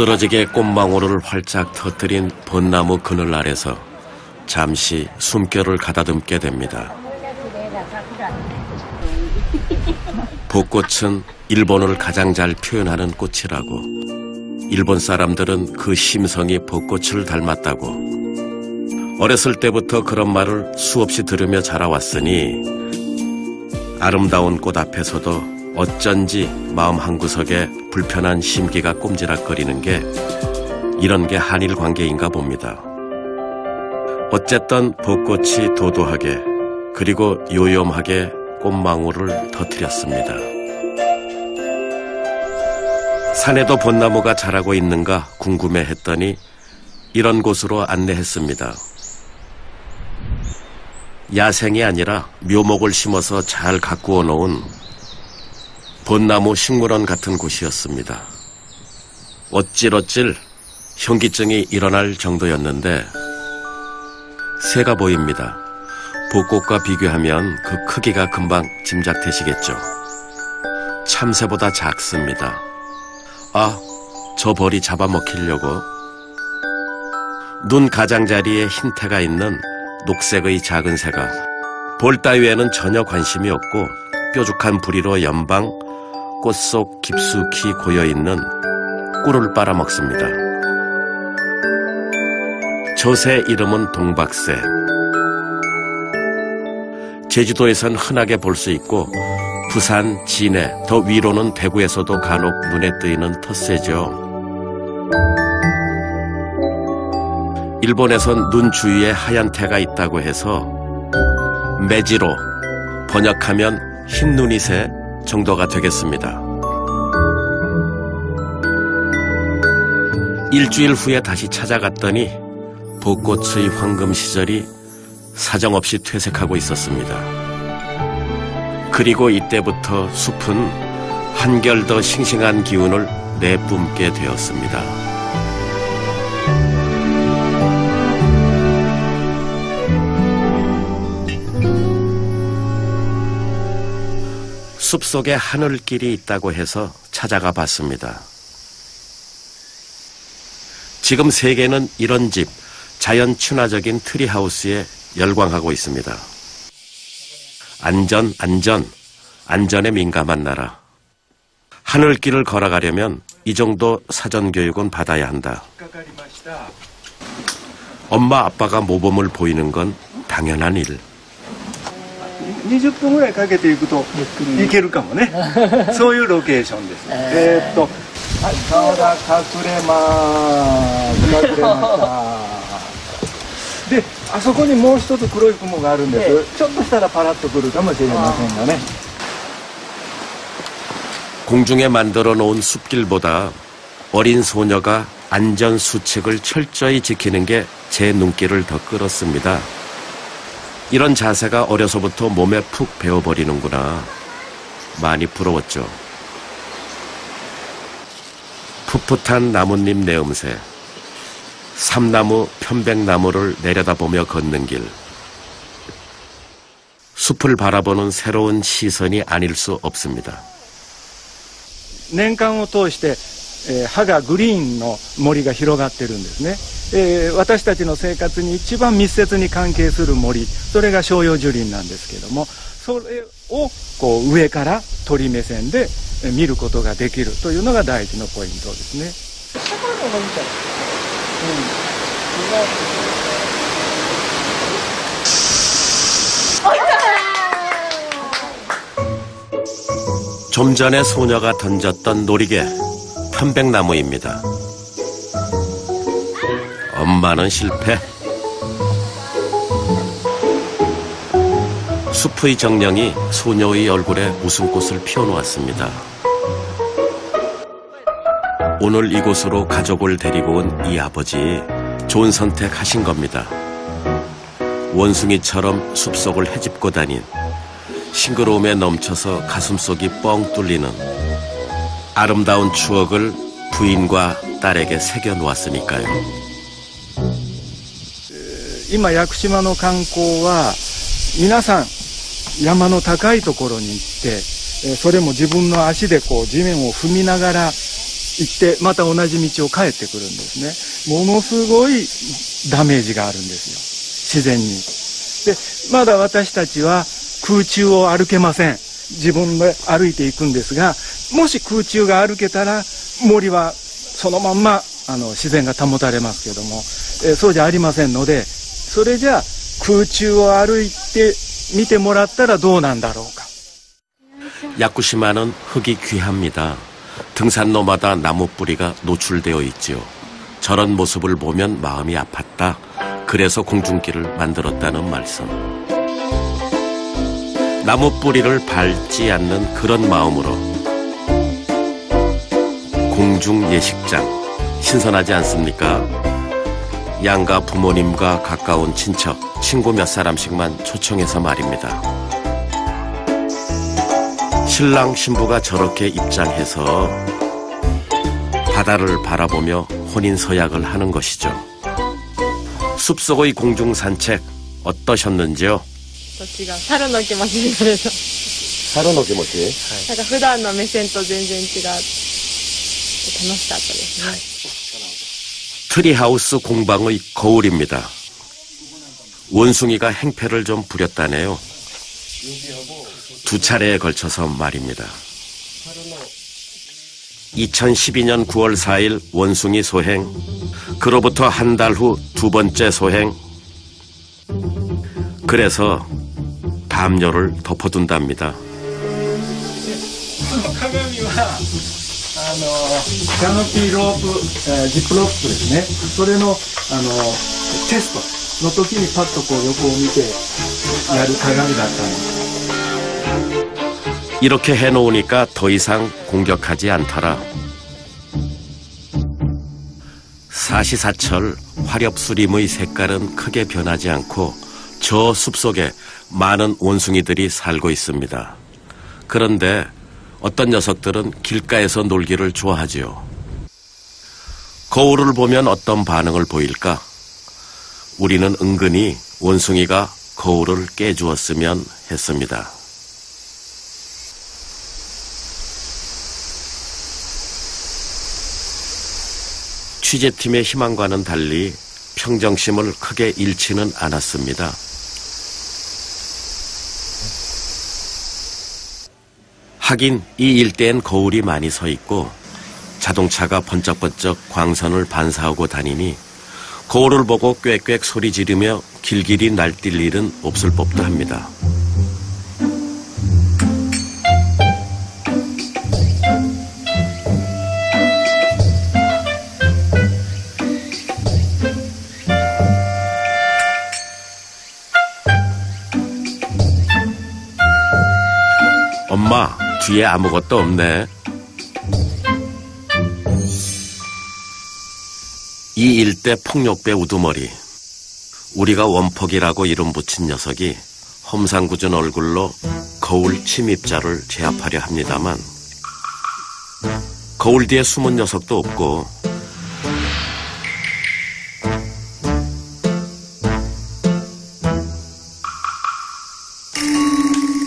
두드러지게 꽃망울을 활짝 터뜨린 벚나무 그늘 아래서 잠시 숨결을 가다듬게 됩니다. 벚꽃은 일본을 가장 잘 표현하는 꽃이라고, 일본 사람들은 그 심성이 벚꽃을 닮았다고, 어렸을 때부터 그런 말을 수없이 들으며 자라왔으니 아름다운 꽃 앞에서도 어쩐지 마음 한구석에 불편한 심기가 꼼지락거리는 게 이런 게 한일 관계인가 봅니다. 어쨌든 벚꽃이 도도하게 그리고 요염하게 꽃망울을 터뜨렸습니다. 산에도 벚나무가 자라고 있는가 궁금해했더니 이런 곳으로 안내했습니다. 야생이 아니라 묘목을 심어서 잘 가꾸어 놓은 벚나무 식물원 같은 곳이었습니다. 어찔어찔 현기증이 일어날 정도였는데 새가 보입니다. 벚꽃과 비교하면 그 크기가 금방 짐작되시겠죠. 참새보다 작습니다. 아, 저 벌이 잡아먹히려고. 눈 가장자리에 흰 태가 있는 녹색의 작은 새가 벌 따위에는 전혀 관심이 없고 뾰족한 부리로 연방 꽃 속 깊숙이 고여있는 꿀을 빨아먹습니다. 저 새 이름은 동박새. 제주도에선 흔하게 볼 수 있고 부산, 진해, 더 위로는 대구에서도 간혹 눈에 띄는 텃새죠. 일본에선 눈 주위에 하얀 태가 있다고 해서 메지로, 번역하면 흰눈이 새 정도가 되겠습니다. 일주일 후에 다시 찾아갔더니 벚꽃의 황금 시절이 사정없이 퇴색하고 있었습니다. 그리고 이때부터 숲은 한결 더 싱싱한 기운을 내뿜게 되었습니다. 숲속에 하늘길이 있다고 해서 찾아가 봤습니다. 지금 세계는 이런 집, 자연 친화적인 트리하우스에 열광하고 있습니다. 안전, 안전에 민감한 나라. 하늘길을 걸어가려면 이 정도 사전교육은 받아야 한다. 엄마, 아빠가 모범을 보이는 건 당연한 일. 20分ぐらいかけていくといけるかもね。そういうロケーションです。はい、顔が隠れます。隠れました。で、あそこにもう一つ黒い雲があるんです。ちょっとしたらパラッと来るかもしれませんがね。 공중에 만들어 놓은 숲길보다 어린 소녀가 안전 수칙을 철저히 지키는 게 제 눈길을 더 끌었습니다. 이런 자세가 어려서부터 몸에 푹 배어버리는구나. 많이 부러웠죠. 풋풋한 나뭇잎 내음새, 삼나무, 편백나무를 내려다보며 걷는 길. 숲을 바라보는 새로운 시선이 아닐 수 없습니다. 年間を通して葉がグリーンの森が広がってるんですね。私たちの生活に一番密接に関係する森、それが照葉樹林なんですけども、それをこう上から鳥目線で見ることができるというのが第一のポイントですね。 좀 전에 소녀가 던졌던 놀이개, 편백나무입니다. 엄마는 실패. 숲의 정령이 소녀의 얼굴에 웃음꽃을 피워놓았습니다. 오늘 이곳으로 가족을 데리고 온 이 아버지, 좋은 선택하신 겁니다. 원숭이처럼 숲속을 헤집고 다닌, 싱그러움에 넘쳐서 가슴속이 뻥 뚫리는 아름다운 추억을 부인과 딸에게 새겨놓았으니까요. 今屋久島の観光は皆さん山の高いところに行ってそれも自分の足でこう地面を踏みながら行ってまた同じ道を帰ってくるんですね。ものすごいダメージがあるんですよ、自然に。でまだ私たちは空中を歩けません。自分で歩いていくんですが、もし空中が歩けたら森はそのまんま自然が保たれますけども、そうじゃありませんので、それじゃあ空中を歩いて見てもらったらどうなんだろうか。 야쿠시마는 흙이 귀합니다. 등산로마다 나무 뿌리가 노출되어 있지요. 저런 모습을 보면 마음이 아팠다. 그래서 공중길을 만들었다는 말씀. 나무 뿌리를 밟지 않는 그런 마음으로 공중 예식장, 신선하지 않습니까? 양가 부모님과 가까운 친척, 친구 몇 사람씩만 초청해서 말입니다. 신랑 신부가 저렇게 입장해서 바다를 바라보며 혼인 서약을 하는 것이죠. 숲속의 공중 산책 어떠셨는지요? 違う猿の気持ちになると 사로노 기모치. なんか普段の目線と全然違う楽しかったですね。 트리하우스 공방의 거울입니다. 원숭이가 행패를 좀 부렸다네요. 두 차례에 걸쳐서 말입니다. 2012년 9월 4일 원숭이 소행, 그로부터 한 달 후 두 번째 소행. 그래서 담요를 덮어둔답니다. 鏡はキャノピーロープ、ジップロックですね。それのテストの時にパッとこう横を見てやる鏡だったんです。 이렇게 해놓으니까 더 이상 공격하지 않더라. 사시사철 화렵수림의 색깔은 크게 변하지 않고 저 숲속에 많은 원숭이들이 살고 있습니다. 그런데 어떤 녀석들은 길가에서 놀기를 좋아하지요. 거울을 보면 어떤 반응을 보일까? 우리는 은근히 원숭이가 거울을 깨주었으면 했습니다. 취재팀의 희망과는 달리 평정심을 크게 잃지는 않았습니다. 하긴 이 일대엔 거울이 많이 서 있고 자동차가 번쩍번쩍 광선을 반사하고 다니니 거울을 보고 꽥꽥 소리 지르며 길길이 날뛸 일은 없을 법도 합니다. 엄마, 뒤에 아무것도 없네. 이 일대 폭력배 우두머리. 우리가 원퍽이라고 이름 붙인 녀석이 험상궂은 얼굴로 거울 침입자를 제압하려 합니다만 거울 뒤에 숨은 녀석도 없고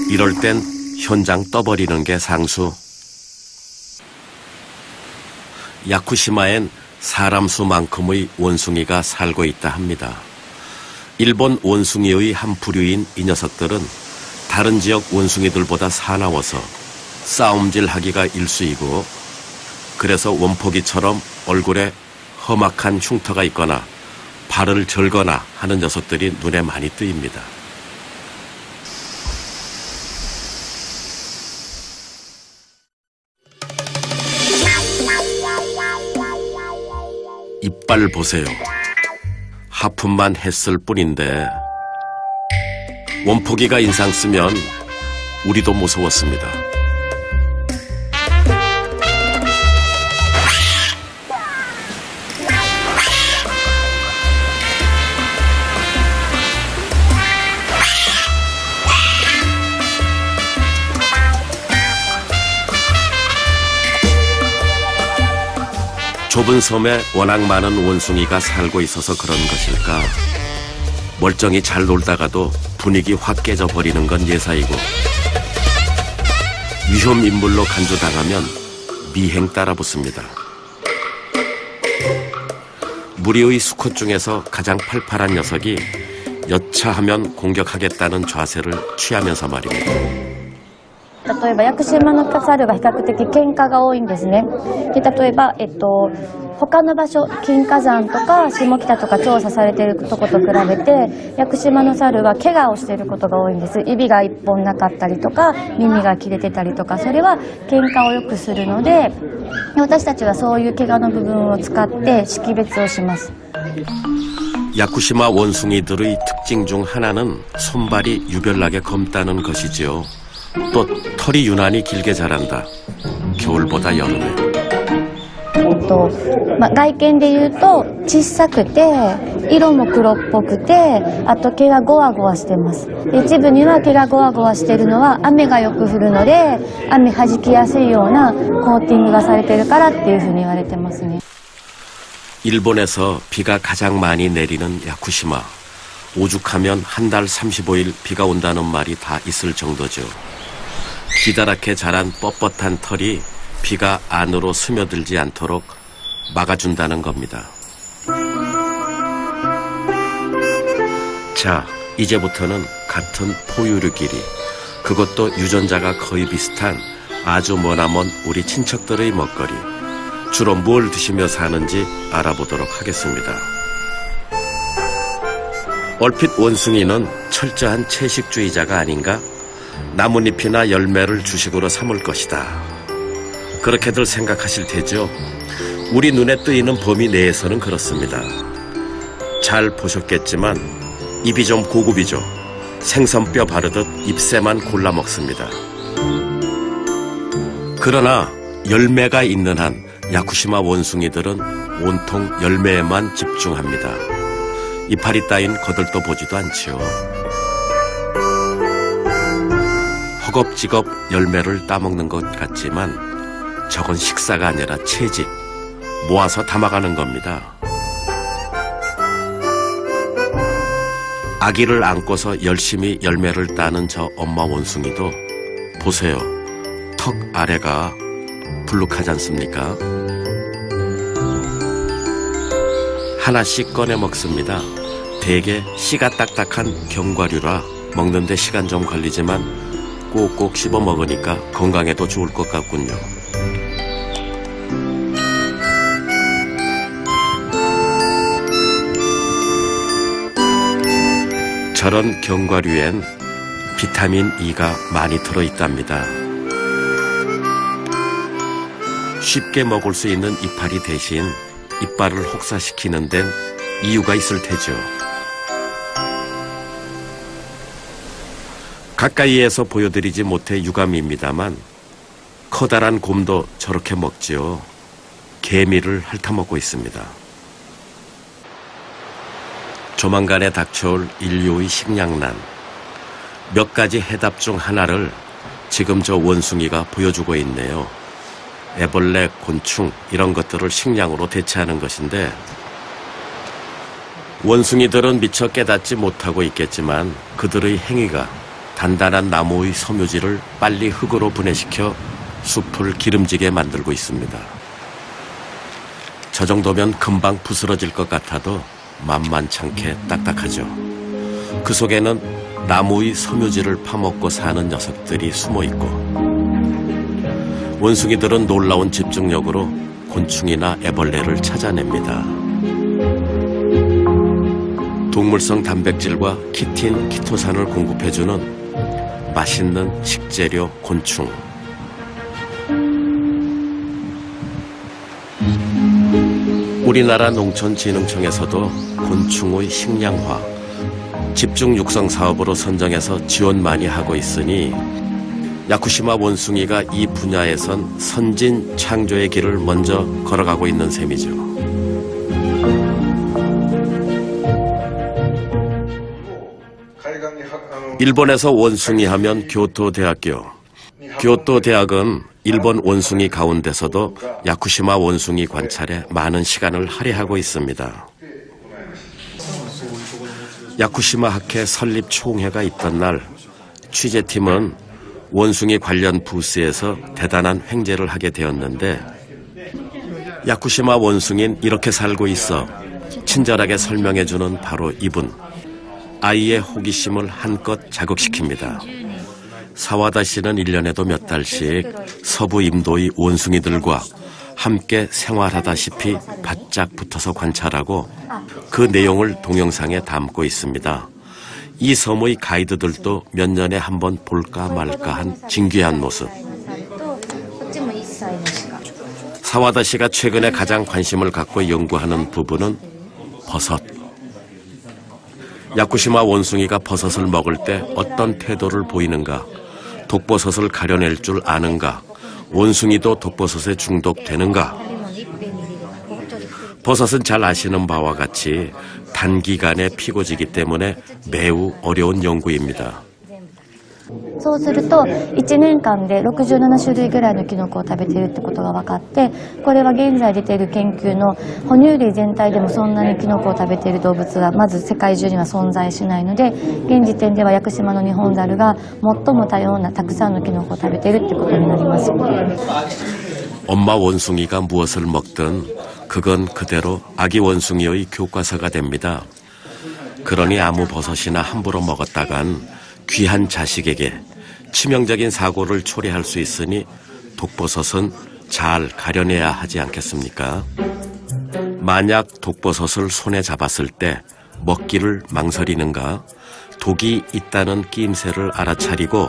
이럴 땐 현장 떠버리는 게 상수. 야쿠시마엔 사람 수만큼의 원숭이가 살고 있다 합니다. 일본 원숭이의 한 부류인 이 녀석들은 다른 지역 원숭이들보다 사나워서 싸움질하기가 일쑤이고 그래서 원포기처럼 얼굴에 험악한 흉터가 있거나 발을 절거나 하는 녀석들이 눈에 많이 띄입니다. 이빨 보세요. 하품만 했을 뿐인데 원포기가 인상 쓰면 우리도 무서웠습니다. 좁은 섬에 워낙 많은 원숭이가 살고 있어서 그런 것일까? 멀쩡히 잘 놀다가도 분위기 확 깨져버리는 건 예사이고 위험 인물로 간주당하면 미행 따라붙습니다. 무리의 수컷 중에서 가장 팔팔한 녀석이 여차하면 공격하겠다는 자세를 취하면서 말입니다. 例えば屋久島の猿は比較的喧嘩が多いんですね。で例えば、他の場所、金華山とか下北とか調査されているとこと比べて、屋久島の猿は怪我をしていることが多いんです。指が一本なかったりとか、耳が切れてたりとか、それは喧嘩をよくするので、私たちはそういう怪我の部分を使って識別をします。 야쿠시마 원숭이들의 특징 중 하나는 손발이 유별나게 검다는 것이지요. 또 털이 유난히 길게 자란다. 겨울보다 여름에. 外見で言うと小さくて色も黒っぽくてあと毛がゴワゴワしてます。一部には毛がゴワゴワしているのは雨がよく降るので雨弾きやすいようなコーティングがされているからっていうふうに言われてますね。 일본에서 비가 가장 많이 내리는 야쿠시마. 오죽하면 한 달 35일 비가 온다는 말이 다 있을 정도죠. 기다랗게 자란 뻣뻣한 털이 비가 안으로 스며들지 않도록 막아준다는 겁니다. 자, 이제부터는 같은 포유류끼리, 그것도 유전자가 거의 비슷한 아주 머나먼 우리 친척들의 먹거리, 주로 뭘 드시며 사는지 알아보도록 하겠습니다. 얼핏 원숭이는 철저한 채식주의자가 아닌가? 나뭇잎이나 열매를 주식으로 삼을 것이다. 그렇게들 생각하실 테죠. 우리 눈에 뜨이는 범위 내에서는 그렇습니다. 잘 보셨겠지만 입이 좀 고급이죠. 생선뼈 바르듯 잎새만 골라 먹습니다. 그러나 열매가 있는 한 야쿠시마 원숭이들은 온통 열매에만 집중합니다. 이파리 따윈 거들떠 보지도 않지요. 허겁지겁 열매를 따먹는 것 같지만 저건 식사가 아니라 채집, 모아서 담아가는 겁니다. 아기를 안고서 열심히 열매를 따는 저 엄마 원숭이도 보세요. 턱 아래가 불룩하지 않습니까? 하나씩 꺼내 먹습니다. 대개 씨가 딱딱한 견과류라 먹는데 시간 좀 걸리지만 꼭꼭 씹어 먹으니까 건강에도 좋을 것 같군요. 저런 견과류엔 비타민 E가 많이 들어있답니다. 쉽게 먹을 수 있는 이파리 대신 이빨을 혹사시키는 데는 이유가 있을 테죠. 가까이에서 보여드리지 못해 유감입니다만 커다란 곰도 저렇게 먹지요. 개미를 핥아먹고 있습니다. 조만간에 닥쳐올 인류의 식량난. 몇 가지 해답 중 하나를 지금 저 원숭이가 보여주고 있네요. 애벌레, 곤충 이런 것들을 식량으로 대체하는 것인데 원숭이들은 미처 깨닫지 못하고 있겠지만 그들의 행위가 단단한 나무의 섬유질을 빨리 흙으로 분해시켜 숲을 기름지게 만들고 있습니다. 저 정도면 금방 부스러질 것 같아도 만만찮게 딱딱하죠. 그 속에는 나무의 섬유질을 파먹고 사는 녀석들이 숨어있고 원숭이들은 놀라운 집중력으로 곤충이나 애벌레를 찾아냅니다. 동물성 단백질과 키틴, 키토산을 공급해주는 맛있는 식재료 곤충. 우리나라 농촌진흥청에서도 곤충의 식량화, 집중 육성 사업으로 선정해서 지원 많이 하고 있으니 야쿠시마 원숭이가 이 분야에선 선진 창조의 길을 먼저 걸어가고 있는 셈이죠. 일본에서 원숭이 하면 교토대학교. 교토대학은 일본 원숭이 가운데서도 야쿠시마 원숭이 관찰에 많은 시간을 할애하고 있습니다. 야쿠시마 학회 설립 총회가 있던 날 취재팀은 원숭이 관련 부스에서 대단한 횡재를 하게 되었는데 야쿠시마 원숭이는 이렇게 살고 있어. 친절하게 설명해주는 바로 이분. 아이의 호기심을 한껏 자극시킵니다. 사와다 씨는 1년에도 몇 달씩 서부 임도의 원숭이들과 함께 생활하다시피 바짝 붙어서 관찰하고 그 내용을 동영상에 담고 있습니다. 이 섬의 가이드들도 몇 년에 한 번 볼까 말까 한 진귀한 모습. 사와다 씨가 최근에 가장 관심을 갖고 연구하는 부분은 버섯. 야쿠시마 원숭이가 버섯을 먹을 때 어떤 태도를 보이는가, 독버섯을 가려낼 줄 아는가, 원숭이도 독버섯에 중독되는가. 버섯은 잘 아시는 바와 같이 단기간에 피고지기 때문에 매우 어려운 연구입니다. そうすると1年間で67種類ぐらいのキノコを食べているってことが分かって、これは現在出ている研究の哺乳類全体でもそんなにキノコを食べている動物がまず世界中には存在しないので、現時点では屋久島のニホンザルが最も多様なたくさんのキノコを食べているってことになります。 엄마 원숭이가 무엇을 먹든 그건 그대로 아기 원숭이의 교과서가 됩니다. 그러니 아무 버섯이나 함부로 먹었다간 귀한 자식에게 치명적인 사고를 초래할 수 있으니 독버섯은 잘 가려내야 하지 않겠습니까? 만약 독버섯을 손에 잡았을 때 먹기를 망설이는가, 독이 있다는 끼임새를 알아차리고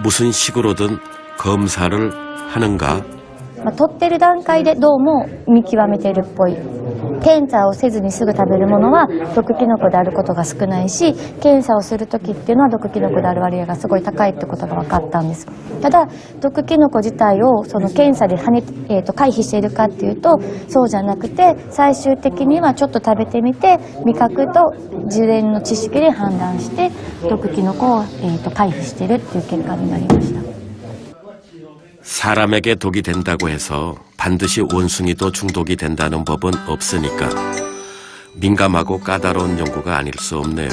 무슨 식으로든 검사를 하는가. 取ってる段階でどうも見極めているっぽい。検査をせずにすぐ食べるものは毒キノコであることが少ないし、検査をするときっていうのは毒キノコである割合がすごい高いってことが分かったんです。ただ毒キノコ自体をその検査で回避しているかっていうとそうじゃなくて、最終的にはちょっと食べてみて味覚と事前の知識で判断して毒キノコを回避しているっていう結果になりました。 사람에게 독이 된다고 해서 반드시 원숭이도 중독이 된다는 법은 없으니까 민감하고 까다로운 연구가 아닐 수 없네요.